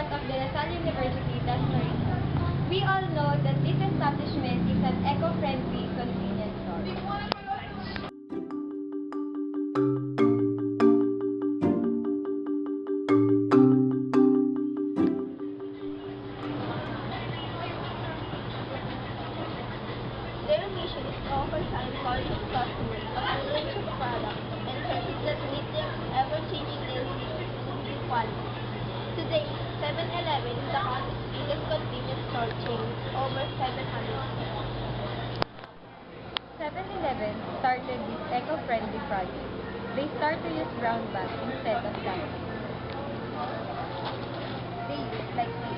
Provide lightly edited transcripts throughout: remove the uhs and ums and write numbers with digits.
front of the Lasal University, Las Marinas. We all know that this establishment is an eco-friendly convenience store. Their mission is to offer Science College customers a full range of products and services that meet their ever-changing daily quality. Today, 7-Eleven is the country's biggest convenience store chain with over 700 stores. 7-Eleven started this eco-friendly project. They start to use brown bags instead of plastic. They use like this.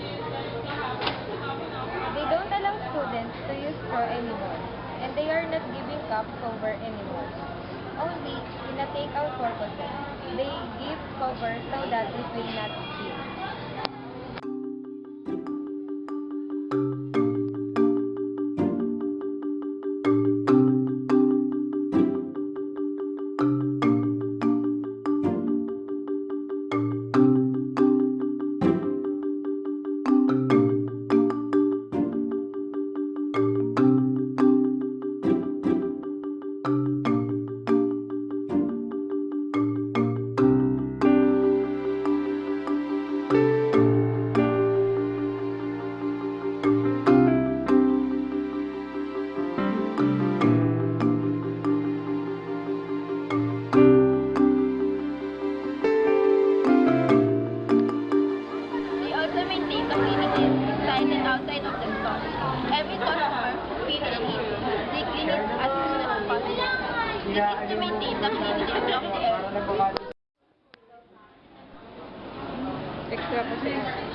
They don't allow students to use straw anymore, and they are not giving cup cover anymore. Only in a takeout purposes, they give cover so that it will not spill. They also maintain the cleanliness inside and outside of the store. Every customer who finishes, they clean it as soon as possible. This is to maintain the cleanliness of the area. Extra pa sa